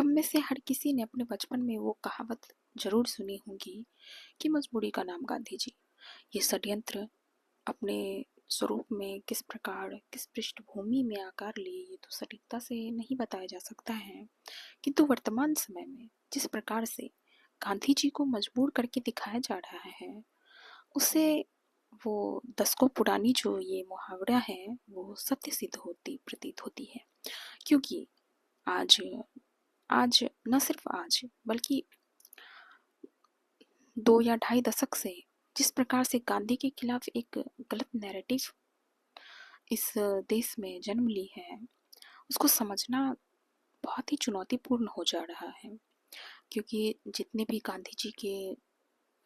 हम में से हर किसी ने अपने बचपन में वो कहावत जरूर सुनी होगी कि मजबूरी का नाम गांधी जी। ये षड्यंत्र अपने स्वरूप में किस प्रकार किस पृष्ठभूमि में आकार लिए ये तो सटीकता से नहीं बताया जा सकता है, किंतु वर्तमान समय में जिस प्रकार से गांधी जी को मजबूर करके दिखाया जा रहा है उससे वो दशकों पुरानी जो ये मुहावरा है वो सत्य सिद्ध होती प्रतीत होती है। क्योंकि आज आज न सिर्फ आज बल्कि 2 या ढाई दशक से जिस प्रकार से गांधी के खिलाफ एक गलत नैरेटिव इस देश में जन्म ली है उसको समझना बहुत ही चुनौतीपूर्ण हो जा रहा है। क्योंकि जितने भी गांधी जी के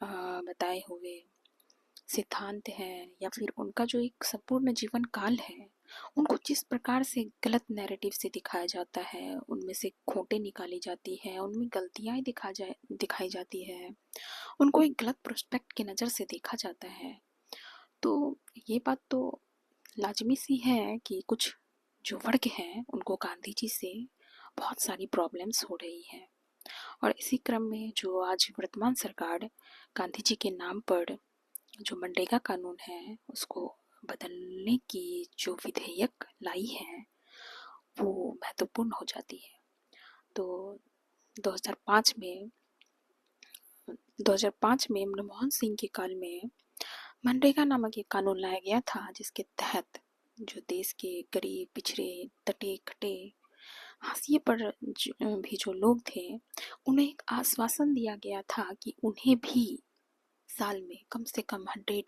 बताए हुए सिद्धांत हैं या फिर उनका जो एक संपूर्ण जीवन काल है उनको जिस प्रकार से गलत नैरेटिव से दिखाया जाता है, उनमें से खोटें निकाली जाती है, उनमें गलतियाँ दिखाई जाती है, उनको एक गलत प्रोस्पेक्ट की नज़र से देखा जाता है। तो ये बात तो लाजमी सी है कि कुछ जो वर्ग हैं उनको गांधी जी से बहुत सारी प्रॉब्लम्स हो रही हैं। और इसी क्रम में जो आज वर्तमान सरकार गांधी जी के नाम पर जो मनरेगा कानून है उसको बदलने की जो विधेयक लाई है वो महत्वपूर्ण हो जाती है। तो 2005 में 2005 में मनमोहन सिंह के काल में मनरेगा नामक एक कानून लाया गया था जिसके तहत जो देश के गरीब पिछड़े तटे खटे हाशिए पर भी जो लोग थे उन्हें एक आश्वासन दिया गया था कि उन्हें भी साल में कम से कम 100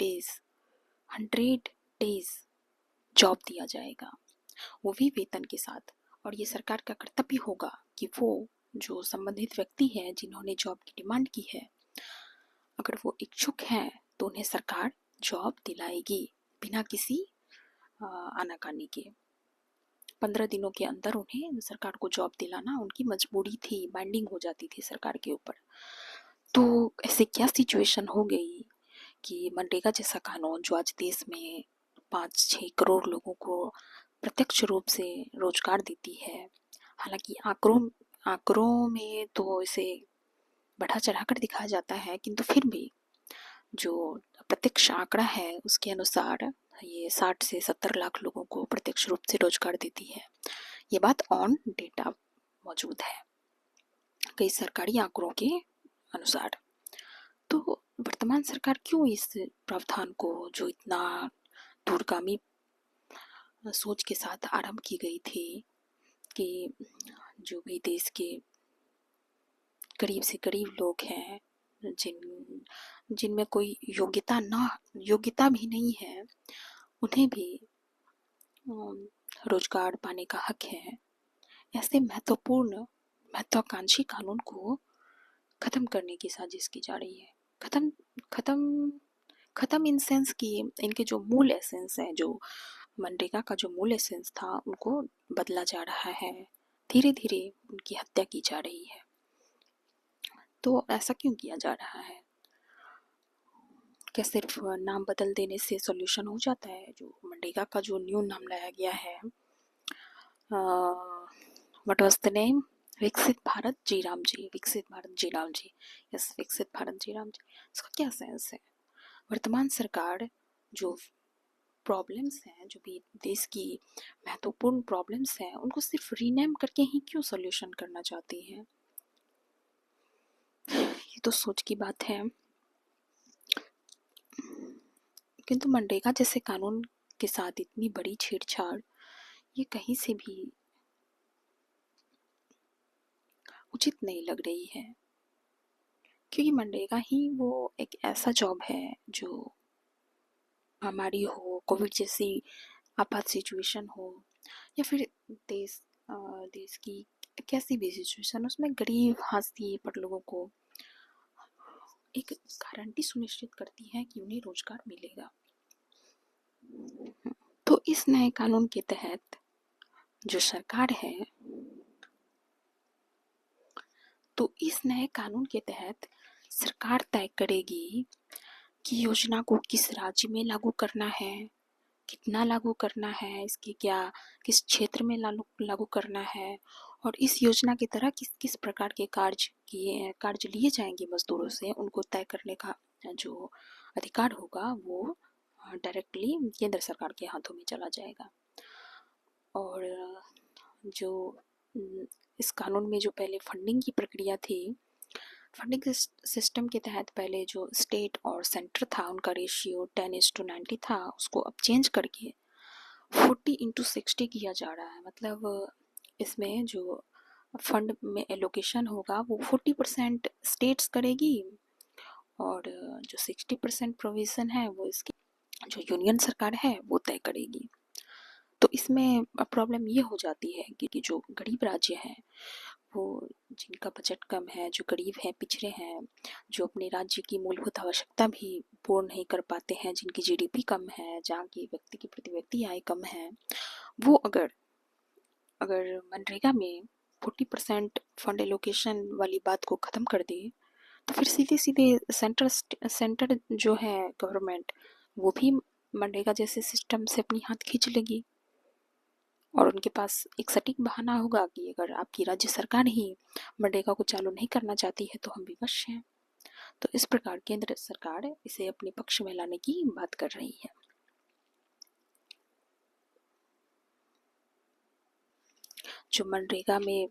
डेज जॉब दिया जाएगा, वो भी वेतन के साथ। और ये सरकार का कर्तव्य होगा कि वो जो संबंधित व्यक्ति है जिन्होंने जॉब की डिमांड की है अगर वो इच्छुक हैं तो उन्हें सरकार जॉब दिलाएगी बिना किसी आनाकानी के। 15 दिनों के अंदर उन्हें सरकार को जॉब दिलाना उनकी मजबूरी थी, बाइंडिंग हो जाती थी सरकार के ऊपर। तो ऐसे क्या सिचुएशन हो गई कि मनरेगा जैसा कानून जो आज देश में 5-6 करोड़ लोगों को प्रत्यक्ष रूप से रोजगार देती है, हालांकि आंकड़ों में तो इसे बढ़ा चढ़ाकर दिखाया जाता है किंतु फिर भी जो प्रत्यक्ष आंकड़ा है उसके अनुसार ये 60 से 70 लाख लोगों को प्रत्यक्ष रूप से रोजगार देती है। ये बात ऑन डेटा मौजूद है कई सरकारी आंकड़ों के अनुसार। तो वर्तमान सरकार क्यों इस प्रावधान को जो इतना दूरगामी सोच के साथ आरंभ की गई थी कि जो भी देश के गरीब से गरीब लोग हैं जिनमें कोई योग्यता भी नहीं है उन्हें भी रोजगार पाने का हक है, ऐसे महत्वाकांक्षी कानून को खत्म करने की साजिश की जा रही है। खत्म खत्म खत्म इन सेंस की इनके जो मूल एसेंस है, जो मनरेगा का जो मूल एसेंस था उनको बदला जा रहा है, धीरे धीरे उनकी हत्या की जा रही है। तो ऐसा क्यों किया जा रहा है? क्या सिर्फ नाम बदल देने से सॉल्यूशन हो जाता है? जो मनरेगा का जो न्यू नाम लाया गया है, व्हाट वाज द नेम, विकसित भारत जी राम जी, विकसित भारत जी राम जी, यस विकसित भारत जी राम जी, इसका क्या सेंस है? वर्तमान सरकार जो प्रॉब्लम्स हैं, जो भी देश की महत्वपूर्ण प्रॉब्लम्स हैं, उनको सिर्फ रीनेम करके ही क्यों सॉल्यूशन करना चाहती है? ये तो सोच की बात है। किंतु मनरेगा जैसे कानून के साथ इतनी बड़ी छेड़छाड़ ये कहीं से भी उचित नहीं लग रही है। क्योंकि मनरेगा ही वो एक ऐसा जॉब है जो महामारी हो, कोविड जैसी आपात सिचुएशन हो या फिर देश की कैसी भी सिचुएशन, उसमें गरीब हाशिए पर लोगों को एक गारंटी सुनिश्चित करती है कि उन्हें रोजगार मिलेगा। तो इस नए कानून के तहत जो सरकार है, तो इस नए कानून के तहत सरकार तय करेगी कि योजना को किस राज्य में लागू करना है, कितना लागू करना है, इसकी क्या किस क्षेत्र में लागू करना है और इस योजना की तरह किस किस प्रकार के कार्य लिए जाएंगे मजदूरों से, उनको तय करने का जो अधिकार होगा वो डायरेक्टली केंद्र सरकार के हाथों में चला जाएगा। और जो इस कानून में जो पहले फंडिंग की प्रक्रिया थी, फंडिंग सिस्टम के तहत पहले जो स्टेट और सेंटर था उनका रेशियो 10:90 था, उसको अब चेंज करके 40:60 किया जा रहा है। मतलब इसमें जो फंड में एलोकेशन होगा वो 40% स्टेट्स करेगी और जो 60% प्रोविज़न है वो इसकी जो यूनियन सरकार है वो तय करेगी। तो इसमें प्रॉब्लम ये हो जाती है कि जो गरीब राज्य हैं, वो जिनका बजट कम है, जो गरीब हैं, पिछड़े हैं, जो अपने राज्य की मूलभूत आवश्यकता भी पूर्ण नहीं कर पाते हैं, जिनकी जीडीपी कम है, जहाँ की व्यक्ति की प्रति व्यक्ति आय कम है, वो अगर मनरेगा में 40% फंड एलोकेशन वाली बात को ख़त्म कर दे, तो फिर सीधे सीधे सेंटर जो है गवर्नमेंट, वो भी मनरेगा जैसे सिस्टम से अपनी हाथ खींच लेगी और उनके पास एक सटीक बहाना होगा कि अगर आपकी राज्य सरकार ही मनरेगा को चालू नहीं करना चाहती है तो हम विवश हैं। तो इस प्रकार केंद्र सरकार इसे अपने पक्ष में लाने की बात कर रही है। जो मनरेगा में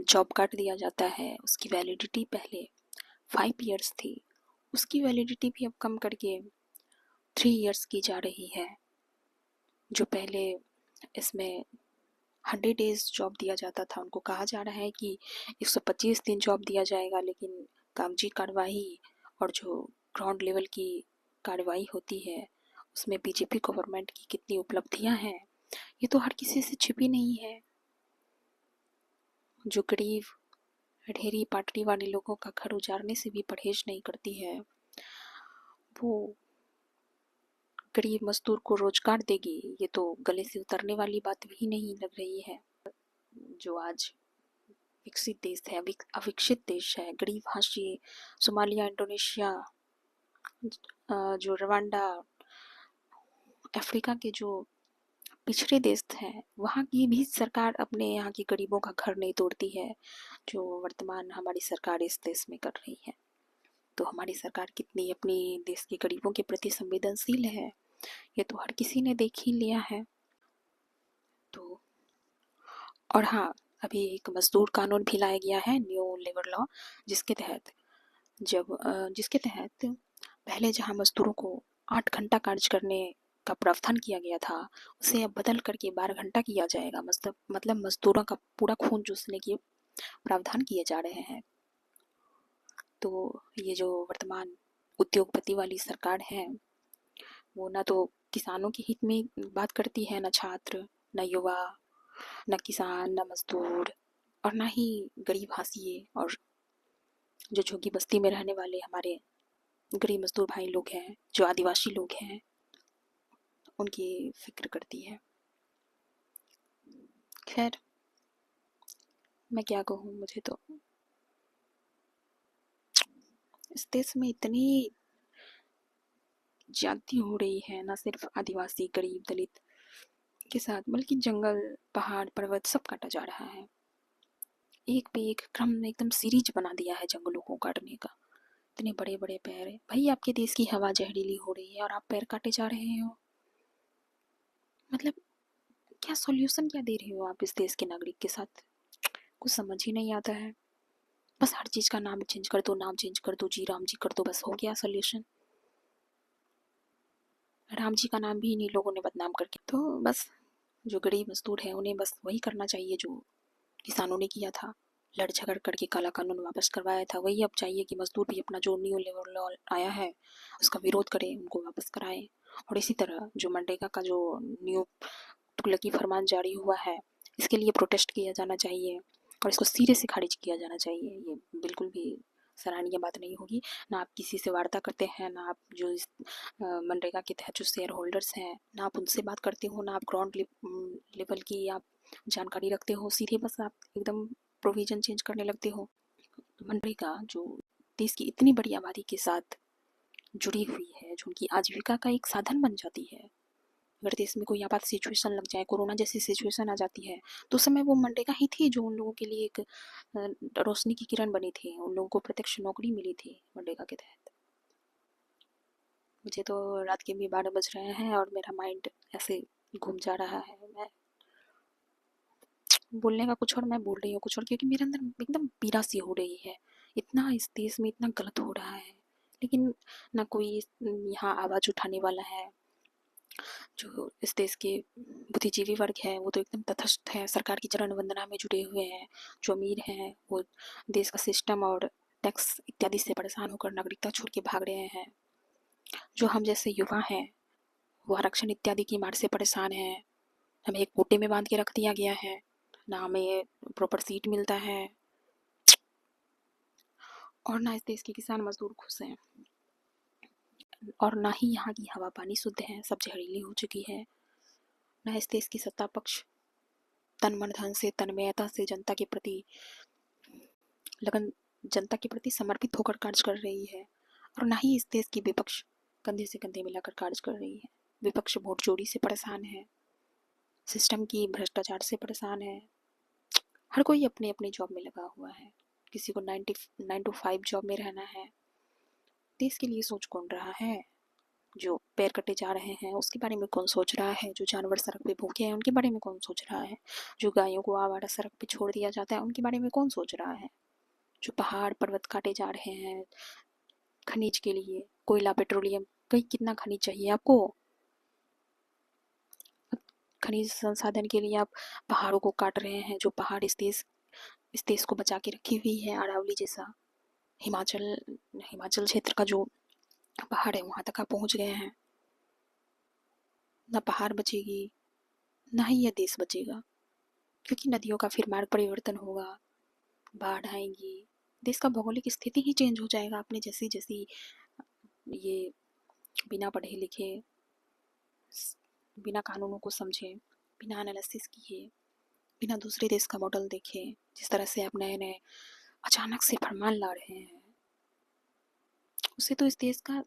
जॉब कार्ड दिया जाता है उसकी वैलिडिटी पहले 5 इयर्स थी, उसकी वैलिडिटी भी अब कम करके 3 इयर्स की जा रही है। जो पहले इसमें 100 डेज जॉब दिया जाता था, उनको कहा जा रहा है कि 125 दिन जॉब दिया जाएगा, लेकिन कागजी कार्रवाई और जो ग्राउंड लेवल की कार्रवाई होती है उसमें बीजेपी गवर्नमेंट की कितनी उपलब्धियां हैं ये तो हर किसी से छिपी नहीं है। जो गरीब ढेरी पाटरी वाले लोगों का घर उजाड़ने से भी परहेज नहीं करती है, वो गरीब मजदूर को रोजगार देगी, ये तो गले से उतरने वाली बात भी नहीं लग रही है। जो आज विकसित देश है, अविकसित देश है, गरीब हाशिए सोमालिया, इंडोनेशिया, जो रवांडा, अफ्रीका के जो पिछड़े देश हैं, वहाँ की भी सरकार अपने यहाँ के गरीबों का घर नहीं तोड़ती है, जो वर्तमान हमारी सरकार इस देश में कर रही है। तो हमारी सरकार कितनी अपनी देश के गरीबों के प्रति संवेदनशील है, ये तो हर किसी ने देख ही लिया है। तो और हाँ, अभी एक मजदूर कानून भी लाया गया है, न्यू लेबर लॉ, जिसके तहत पहले जहाँ मजदूरों को 8 घंटा कार्य करने का प्रावधान किया गया था, उसे अब बदल करके 12 घंटा किया जाएगा। मतलब मजदूरों का पूरा खून चूसने के प्रावधान किए जा रहे हैं। तो ये जो वर्तमान उद्योगपति वाली सरकार है, वो ना तो किसानों के हित में बात करती है, न छात्र, न युवा, न किसान, न मजदूर, और ना ही गरीब हाशिए और जो झुग्गी बस्ती में रहने वाले हमारे गरीब मजदूर भाई लोग हैं, जो आदिवासी लोग हैं, उनकी फिक्र करती है। खैर, मैं क्या कहूँ, मुझे तो इस देश में इतनी ज्यादती हो रही है, ना सिर्फ आदिवासी, गरीब, दलित के साथ, बल्कि जंगल, पहाड़, पर्वत सब काटा जा रहा है। एक पे एक क्रम में एकदम सीरीज बना दिया है जंगलों को काटने का। इतने बड़े बड़े पेड़ है भाई, आपके देश की हवा जहरीली हो रही है और आप पेड़ काटे जा रहे हो। मतलब क्या सॉल्यूशन क्या दे रहे हो आप इस देश के नागरिक के साथ, कुछ समझ ही नहीं आता है। बस हर चीज का नाम चेंज कर दो, नाम चेंज कर दो, जी राम जी कर दो, बस हो गया सॉल्यूशन। राम जी का नाम भी इन्हीं लोगों ने बदनाम करके, तो बस जो गरीब मजदूर है उन्हें बस वही करना चाहिए जो किसानों ने किया था, लड़ झगड़ करके काला कानून वापस करवाया था। वही अब चाहिए कि मजदूर भी अपना जो न्यू लेबर लॉ आया है उसका विरोध करें, उनको वापस कराएं। और इसी तरह जो मनरेगा का जो न्यू तुगलकी फरमान जारी हुआ है, इसके लिए प्रोटेस्ट किया जाना चाहिए और इसको सिरे से खारिज किया जाना चाहिए। ये बिल्कुल भी सराहनीय बात नहीं होगी। ना आप किसी से वार्ता करते हैं, ना आप जो इस मनरेगा के तहत जो शेयर होल्डर्स हैं, ना आप उनसे बात करते हो, ना आप ग्राउंड लेवल की आप जानकारी रखते हो, सीधे बस आप एकदम प्रोविजन चेंज करने लगते हो। मनरेगा जो देश की इतनी बड़ी आबादी के साथ जुड़ी हुई है, जो उनकी आजीविका का एक साधन बन जाती है, अगर देश में कोई आपात सिचुएशन लग जाए, कोरोना जैसी सिचुएशन आ जाती है, तो उस समय वो मनरेगा ही थी जो उन लोगों के लिए एक रोशनी की किरण बनी थी। उन लोगों को प्रत्यक्ष नौकरी मिली थी मनरेगा के तहत। मुझे तो रात के भी 12 बज रहे हैं और मेरा माइंड ऐसे घूम जा रहा है। मैं बोलने का कुछ और, मैं बोल रही हूँ कुछ और, क्योंकि मेरे अंदर एकदम पीड़ा सी हो रही है। इतना इस देश में इतना गलत हो रहा है, लेकिन ना कोई यहाँ आवाज़ उठाने वाला है। जो इस देश के बुद्धिजीवी वर्ग है वो तो एकदम तटस्थ है, सरकार की चरण वंदना में जुटे हुए हैं। जो अमीर हैं वो देश का सिस्टम और टैक्स इत्यादि से परेशान होकर नागरिकता छोड़ के भाग रहे हैं। जो हम जैसे युवा हैं वो आरक्षण इत्यादि की मार से परेशान हैं। हमें एक कोटे में बांध के रख दिया गया है, ना हमें प्रॉपर सीट मिलता है, और ना इस देश के किसान मजदूर खुश हैं, और ना ही यहाँ की हवा पानी शुद्ध है, सब जहरीली हो चुकी है। ना इस देश की सत्ता पक्ष तन मन धन से, तन्मयता से जनता के प्रति लगन, जनता के प्रति समर्पित होकर कार्य कर रही है, और ना ही इस देश की विपक्ष कंधे से कंधे मिलाकर कार्य कर रही है। विपक्ष वोट चोरी से परेशान है, सिस्टम की भ्रष्टाचार से परेशान है। हर कोई अपने अपने जॉब में लगा हुआ है, किसी को 9 to 5 जॉब में रहना है। देश के लिए सोच कौन रहा है? जो पैर कटे जा रहे हैं उसके बारे में कौन सोच रहा है? जो जानवर सड़क पे भूखे हैं उनके बारे में कौन सोच रहा है? जो गायों को आवारा सड़क पे छोड़ दिया जाता है उनके बारे में कौन सोच रहा है? जो पहाड़ पर्वत काटे जा रहे हैं खनिज के लिए, कोयला पेट्रोलियम, कहीं कितना खनिज चाहिए आपको? खनिज संसाधन के लिए आप पहाड़ों को काट रहे हैं। जो पहाड़ इस देश को बचा के रखी हुई है, अरावली जैसा हिमाचल हिमाचल क्षेत्र का जो पहाड़ है वहां तक आप पहुंच गए हैं। ना पहाड़ बचेगी, ना ही यह देश बचेगा, क्योंकि नदियों का फिर मार्ग परिवर्तन होगा, बाढ़ आएंगी, देश का भौगोलिक स्थिति ही चेंज हो जाएगा। आपने जैसी जैसी ये बिना पढ़े लिखे, बिना कानूनों को समझे, बिना एनालिसिस किए, बिना दूसरे देश का मॉडल देखे, जिस तरह से आप नए नए अचानक से फरमान ला रहे हैं, उससे तो इस देश का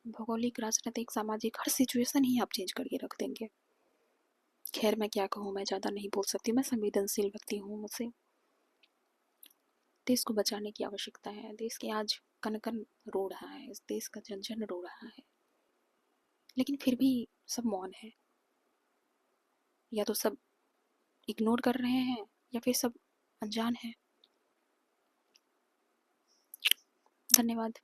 भौगोलिक, राजनीतिक, सामाजिक हर सिचुएशन ही आप चेंज करके रख देंगे। खैर मैं क्या कहूँ, मैं ज़्यादा नहीं बोल सकती, मैं संवेदनशील व्यक्ति हूँ। मुझसे देश को बचाने की आवश्यकता है। देश के आज कन कन रो रहा है, इस देश का जन जन रो रहा है, लेकिन फिर भी सब मौन है। या तो सब इग्नोर कर रहे हैं या फिर सब अनजान है। धन्यवाद।